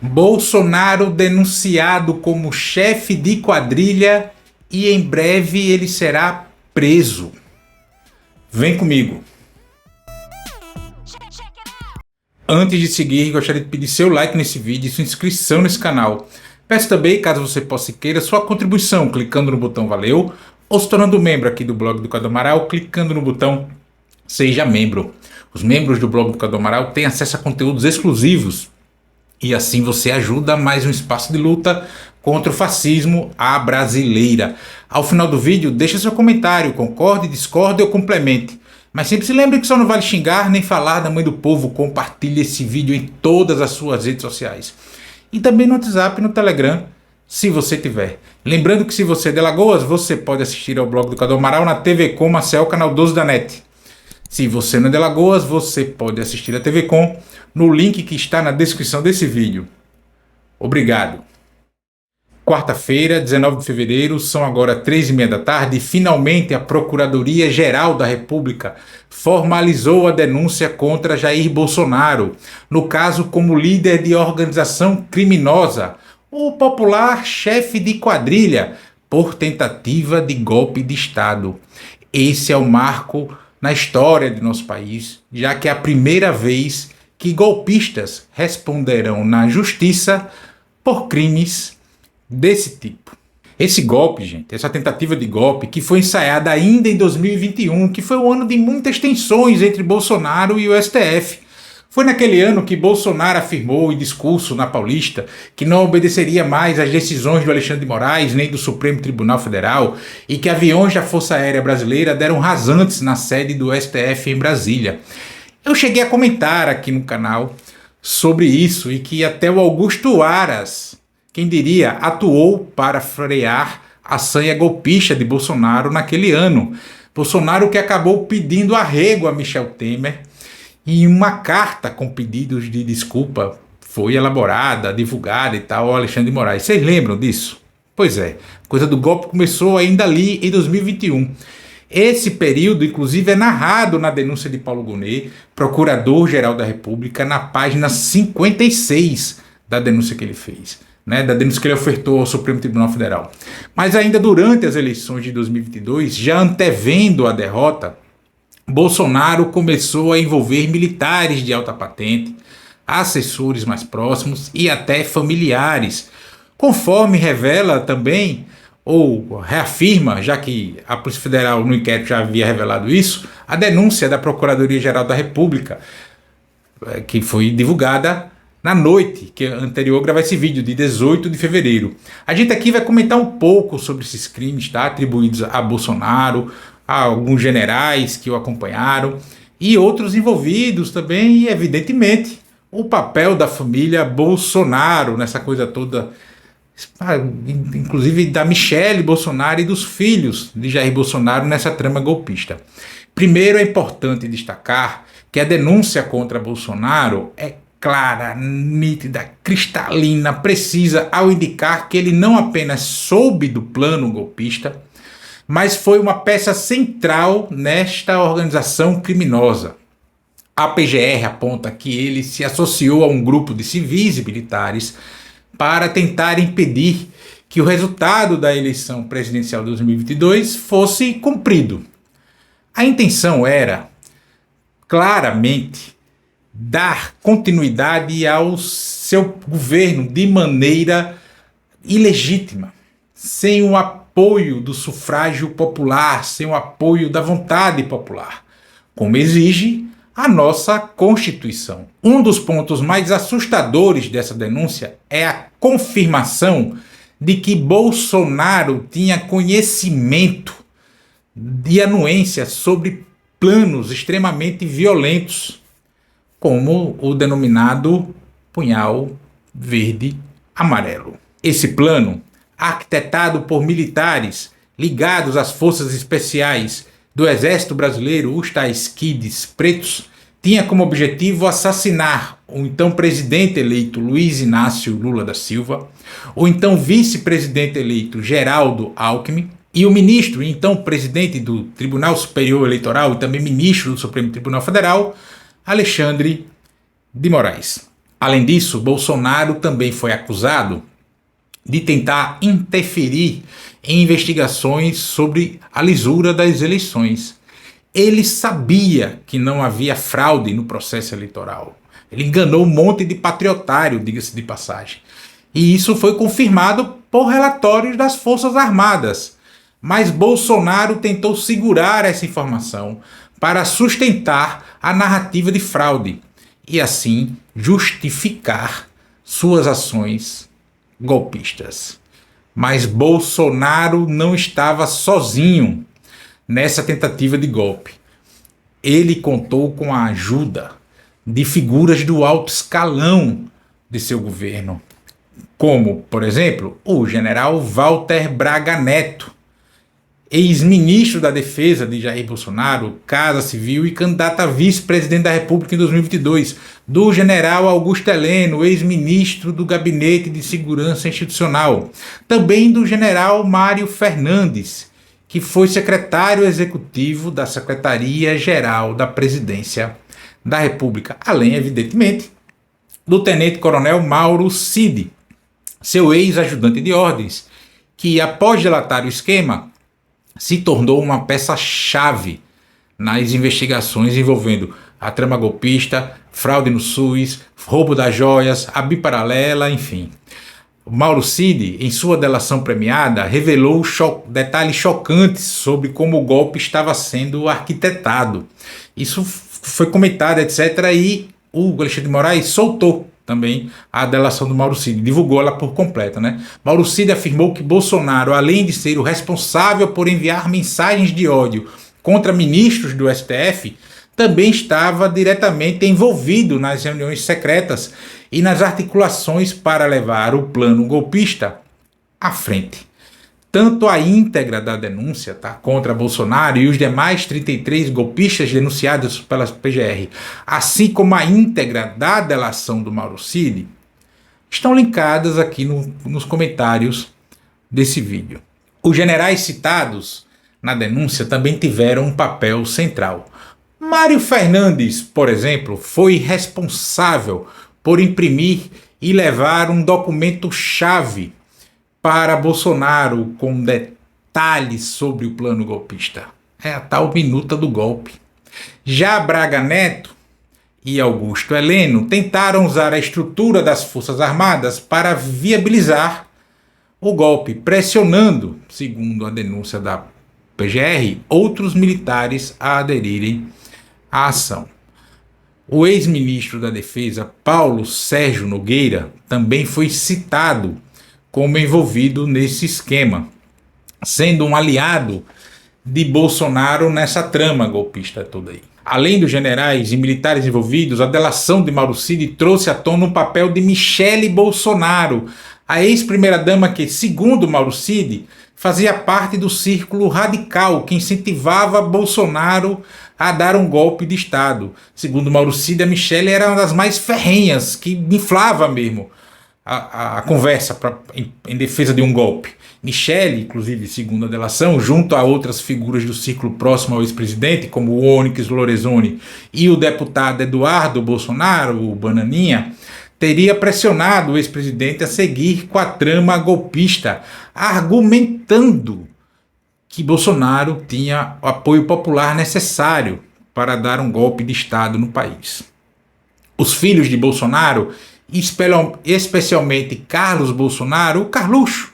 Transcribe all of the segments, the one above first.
Bolsonaro denunciado como chefe de quadrilha e em breve ele será preso. Vem comigo. Antes de seguir, gostaria de pedir seu like nesse vídeo e sua inscrição nesse canal. Peço também, caso você possa e queira, sua contribuição clicando no botão valeu ou se tornando membro aqui do blog do Cadu Amaral clicando no botão seja membro. Os membros do blog do Cadu Amaral têm acesso a conteúdos exclusivos e assim você ajuda mais um espaço de luta contra o fascismo à brasileira. Ao final do vídeo, deixa seu comentário, concorde, discorde ou complemente. Mas sempre se lembre que só não vale xingar nem falar da mãe do povo. Compartilhe esse vídeo em todas as suas redes sociais. E também no WhatsApp e no Telegram, se você tiver. Lembrando que se você é de Alagoas, você pode assistir ao blog do Cadu Amaral na TV Com Marcel, canal 12 da NET. Se você não é de Alagoas, você pode assistir a TV Com no link que está na descrição desse vídeo. Obrigado. Quarta-feira, 19 de fevereiro, são agora 3h30 da tarde e finalmente a Procuradoria-Geral da República formalizou a denúncia contra Jair Bolsonaro, no caso como líder de organização criminosa, o popular chefe de quadrilha, por tentativa de golpe de Estado. Esse é o marco na história de nosso país, já que é a primeira vez que golpistas responderão na justiça por crimes desse tipo. Esse golpe, gente, essa tentativa de golpe que foi ensaiada ainda em 2021, que foi um ano de muitas tensões entre Bolsonaro e o STF. Foi naquele ano que Bolsonaro afirmou em discurso na Paulista que não obedeceria mais às decisões do Alexandre de Moraes nem do Supremo Tribunal Federal e que aviões da Força Aérea Brasileira deram rasantes na sede do STF em Brasília. Eu cheguei a comentar aqui no canal sobre isso e que até o Augusto Aras, quem diria, atuou para frear a sanha golpista de Bolsonaro naquele ano. Bolsonaro que acabou pedindo arrego a Michel Temer e uma carta com pedidos de desculpa foi elaborada, divulgada e tal ao Alexandre de Moraes. Vocês lembram disso? Pois é, a coisa do golpe começou ainda ali em 2021. Esse período, inclusive, é narrado na denúncia de Paulo Gonet, Procurador-Geral da República, na página 56 da denúncia que ele fez. Da denúncia que ele ofertou ao Supremo Tribunal Federal. Mas ainda durante as eleições de 2022, já antevendo a derrota, Bolsonaro começou a envolver militares de alta patente, assessores mais próximos e até familiares, conforme revela também, ou reafirma, já que a Polícia Federal no inquérito já havia revelado isso, a denúncia da Procuradoria-Geral da República, que foi divulgada na noite que anterior a gravar esse vídeo, de 18 de fevereiro. A gente aqui vai comentar um pouco sobre esses crimes, tá? Atribuídos a Bolsonaro, a alguns generais que o acompanharam e outros envolvidos também, e evidentemente o papel da família Bolsonaro nessa coisa toda, inclusive da Michele Bolsonaro e dos filhos de Jair Bolsonaro nessa trama golpista. Primeiro é importante destacar que a denúncia contra Bolsonaro é clara, nítida, cristalina, precisa ao indicar que ele não apenas soube do plano golpista, mas foi uma peça central nesta organização criminosa. A PGR aponta que ele se associou a um grupo de civis e militares para tentar impedir que o resultado da eleição presidencial de 2022 fosse cumprido. A intenção era, claramente, dar continuidade ao seu governo de maneira ilegítima, sem o apoio do sufrágio popular, sem o apoio da vontade popular, como exige a nossa Constituição. Um dos pontos mais assustadores dessa denúncia é a confirmação de que Bolsonaro tinha conhecimento e anuência sobre planos extremamente violentos, como o denominado punhal verde-amarelo. Esse plano, arquitetado por militares ligados às forças especiais do Exército Brasileiro, os tais Kids Pretos, tinha como objetivo assassinar o então presidente eleito Luiz Inácio Lula da Silva, o então vice-presidente eleito Geraldo Alckmin e o ministro e então presidente do Tribunal Superior Eleitoral e também ministro do Supremo Tribunal Federal, Alexandre de Moraes. Além disso, Bolsonaro também foi acusado de tentar interferir em investigações sobre a lisura das eleições. Ele sabia que não havia fraude no processo eleitoral. Ele enganou um monte de patriotário, diga-se de passagem. E isso foi confirmado por relatórios das Forças Armadas. Mas Bolsonaro tentou segurar essa informação para sustentar a narrativa de fraude e assim justificar suas ações golpistas. Mas Bolsonaro não estava sozinho nessa tentativa de golpe. Ele contou com a ajuda de figuras do alto escalão de seu governo, como, por exemplo, o general Walter Braga Neto, ex-ministro da Defesa de Jair Bolsonaro, Casa Civil e candidato a vice-presidente da República em 2022, do general Augusto Heleno, ex-ministro do Gabinete de Segurança Institucional, também do general Mário Fernandes, que foi secretário executivo da Secretaria-Geral da Presidência da República, além, evidentemente, do tenente-coronel Mauro Cid, seu ex-ajudante de ordens, que, após delatar o esquema, se tornou uma peça-chave nas investigações envolvendo a trama golpista, fraude no SUS, roubo das joias, a biparalela, enfim. O Mauro Cid, em sua delação premiada, revelou detalhes chocantes sobre como o golpe estava sendo arquitetado. Isso foi comentado, etc. E o Alexandre de Moraes soltou também a delação do Mauro Cid, divulgou ela por completo, né? Mauro Cid afirmou que Bolsonaro, além de ser o responsável por enviar mensagens de ódio contra ministros do STF, também estava diretamente envolvido nas reuniões secretas e nas articulações para levar o plano golpista à frente. Tanto a íntegra da denúncia contra Bolsonaro e os demais 33 golpistas denunciados pela PGR, assim como a íntegra da delação do Mauro Cid, estão linkadas aqui nos comentários desse vídeo. Os generais citados na denúncia também tiveram um papel central. Mário Fernandes, por exemplo, foi responsável por imprimir e levar um documento-chave para Bolsonaro com detalhes sobre o plano golpista. É a tal minuta do golpe. Já Braga Neto e Augusto Heleno tentaram usar a estrutura das Forças Armadas para viabilizar o golpe, pressionando, segundo a denúncia da PGR, outros militares a aderirem à ação. O ex-ministro da Defesa, Paulo Sérgio Nogueira, também foi citado como envolvido nesse esquema, sendo um aliado de Bolsonaro nessa trama golpista toda aí. Além dos generais e militares envolvidos, a delação de Mauro Cid trouxe à tona o papel de Michele Bolsonaro, a ex-primeira-dama que, segundo Mauro Cid, fazia parte do círculo radical que incentivava Bolsonaro a dar um golpe de Estado. Segundo Mauro Cid, a Michele era uma das mais ferrenhas, que inflava mesmo a conversa em defesa de um golpe. Michele, inclusive, segundo a delação, junto a outras figuras do círculo próximo ao ex-presidente, como o Onyx Lorenzoni e o deputado Eduardo Bolsonaro, o Bananinha, teria pressionado o ex-presidente a seguir com a trama golpista, argumentando que Bolsonaro tinha o apoio popular necessário para dar um golpe de Estado no país. Os filhos de Bolsonaro, especialmente Carlos Bolsonaro, o Carluxo,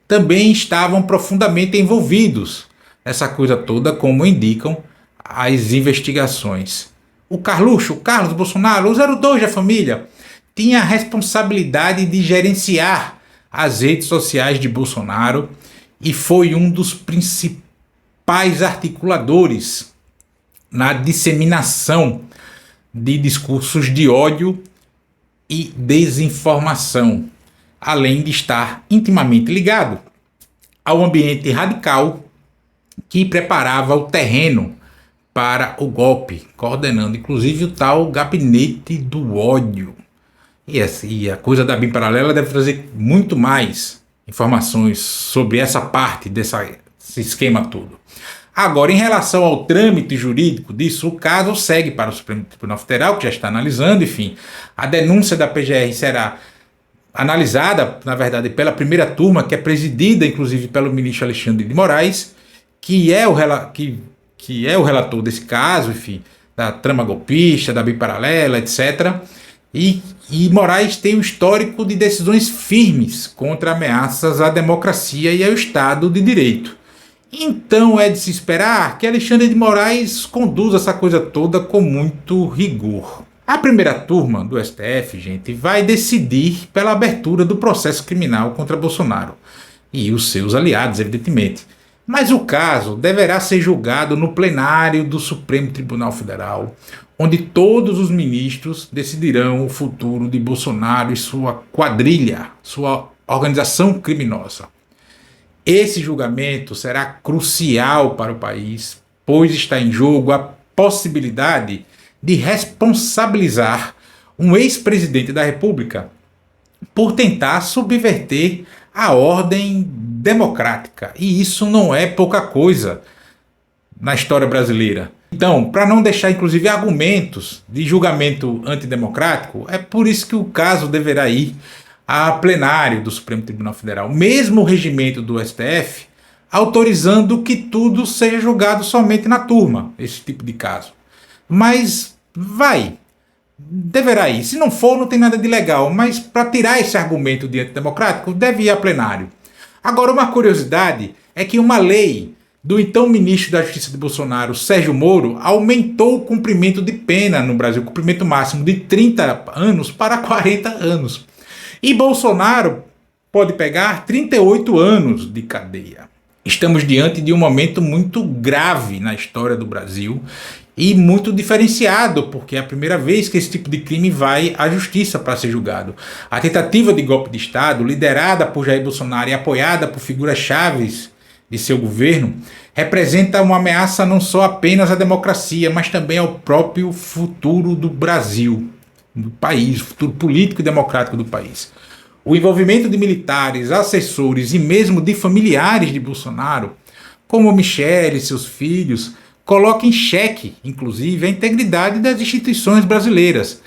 também estavam profundamente envolvidos nessa coisa toda, como indicam as investigações. O Carluxo, o Carlos Bolsonaro, o 02 da família, tinha a responsabilidade de gerenciar as redes sociais de Bolsonaro e foi um dos principais articuladores na disseminação de discursos de ódio e desinformação, além de estar intimamente ligado ao ambiente radical que preparava o terreno para o golpe, coordenando inclusive o tal gabinete do ódio. E a coisa da BIM paralela deve trazer muito mais informações sobre essa parte desse esquema todo. Agora, em relação ao trâmite jurídico disso, o caso segue para o Supremo Tribunal Federal, que já está analisando, enfim. A denúncia da PGR será analisada, na verdade, pela primeira turma, que é presidida, inclusive, pelo ministro Alexandre de Moraes, que é o relator desse caso, enfim, da trama golpista, da biparalela, etc. E Moraes tem um histórico de decisões firmes contra ameaças à democracia e ao Estado de Direito. Então é de se esperar que Alexandre de Moraes conduza essa coisa toda com muito rigor. A primeira turma do STF, gente, vai decidir pela abertura do processo criminal contra Bolsonaro e os seus aliados, evidentemente. Mas o caso deverá ser julgado no plenário do Supremo Tribunal Federal, onde todos os ministros decidirão o futuro de Bolsonaro e sua quadrilha, sua organização criminosa. Esse julgamento será crucial para o país, pois está em jogo a possibilidade de responsabilizar um ex-presidente da República por tentar subverter a ordem democrática. E isso não é pouca coisa na história brasileira. Então, para não deixar inclusive argumentos de julgamento antidemocrático, é por isso que o caso deverá ir a plenário do Supremo Tribunal Federal, mesmo o regimento do STF, autorizando que tudo seja julgado somente na turma, esse tipo de caso. Mas deverá ir. Se não for, não tem nada de legal, mas para tirar esse argumento de antidemocrático, deve ir a plenário. Agora, uma curiosidade é que uma lei do então ministro da Justiça de Bolsonaro, Sérgio Moro, aumentou o cumprimento de pena no Brasil, o cumprimento máximo de 30 anos para 40 anos. E Bolsonaro pode pegar 38 anos de cadeia. Estamos diante de um momento muito grave na história do Brasil e muito diferenciado, porque é a primeira vez que esse tipo de crime vai à justiça para ser julgado. A tentativa de golpe de Estado, liderada por Jair Bolsonaro e apoiada por figuras-chave de seu governo, representa uma ameaça não só apenas à democracia, mas também ao próprio futuro do Brasil, do país, o futuro político e democrático do país. O envolvimento de militares, assessores e mesmo de familiares de Bolsonaro, como Michele e seus filhos, coloca em xeque, inclusive, a integridade das instituições brasileiras,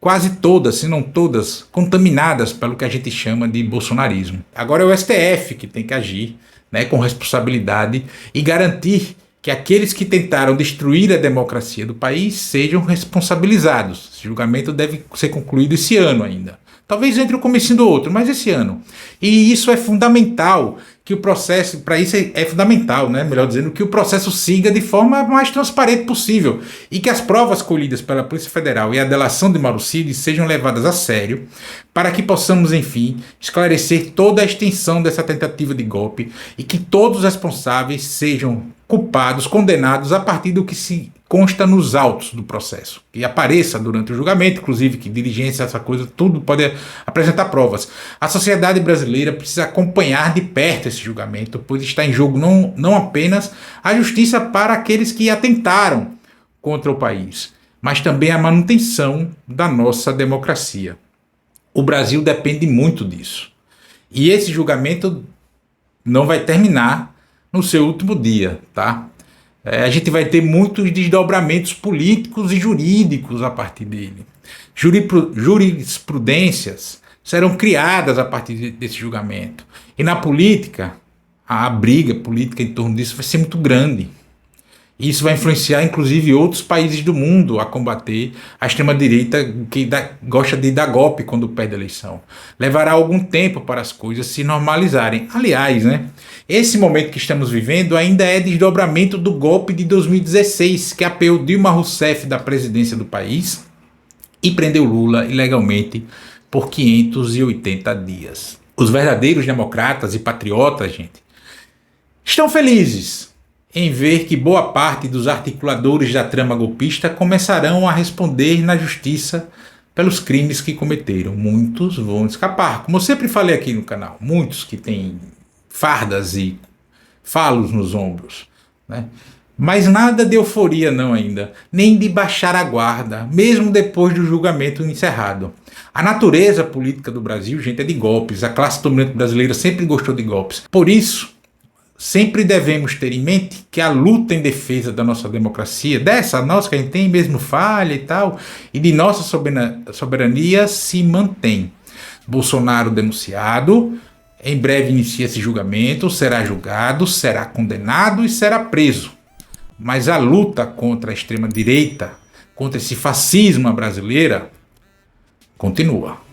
quase todas, se não todas, contaminadas pelo que a gente chama de bolsonarismo. Agora é o STF que tem que agir, com responsabilidade e garantir que aqueles que tentaram destruir a democracia do país sejam responsabilizados. Esse julgamento deve ser concluído esse ano ainda. Talvez entre o comecinho do outro, mas esse ano. E isso é fundamental, que o processo, para isso é fundamental, melhor dizendo, que o processo siga de forma mais transparente possível e que as provas colhidas pela Polícia Federal e a delação de Mauro Cid sejam levadas a sério para que possamos, enfim, esclarecer toda a extensão dessa tentativa de golpe e que todos os responsáveis sejam culpados, condenados a partir do que se consta nos autos do processo, que apareça durante o julgamento, inclusive que diligência, essa coisa, tudo pode apresentar provas. A sociedade brasileira precisa acompanhar de perto esse julgamento, pois está em jogo não apenas a justiça para aqueles que atentaram contra o país, mas também a manutenção da nossa democracia. O Brasil depende muito disso. E esse julgamento não vai terminar no seu último dia, tá? A gente vai ter muitos desdobramentos políticos e jurídicos a partir dele. Jurisprudências serão criadas a partir desse julgamento. E na política, a briga política em torno disso vai ser muito grande. E isso vai influenciar, inclusive, outros países do mundo a combater a extrema-direita que gosta de dar golpe quando perde a eleição. Levará algum tempo para as coisas se normalizarem. Aliás, esse momento que estamos vivendo ainda é desdobramento do golpe de 2016, que apeou Dilma Rousseff da presidência do país e prendeu Lula ilegalmente por 580 dias. Os verdadeiros democratas e patriotas, gente, estão felizes em ver que boa parte dos articuladores da trama golpista começarão a responder na justiça pelos crimes que cometeram. Muitos vão escapar, como eu sempre falei aqui no canal, muitos que têm fardas e falos nos ombros, Mas nada de euforia não ainda, nem de baixar a guarda, mesmo depois do julgamento encerrado. A natureza política do Brasil, gente, é de golpes. A classe dominante brasileira sempre gostou de golpes. Por isso, sempre devemos ter em mente que a luta em defesa da nossa democracia, dessa nossa que a gente tem mesmo falha e tal, e de nossa soberania se mantém. Bolsonaro denunciado, em breve inicia esse julgamento, será julgado, será condenado e será preso. Mas a luta contra a extrema-direita, contra esse fascismo brasileiro, continua.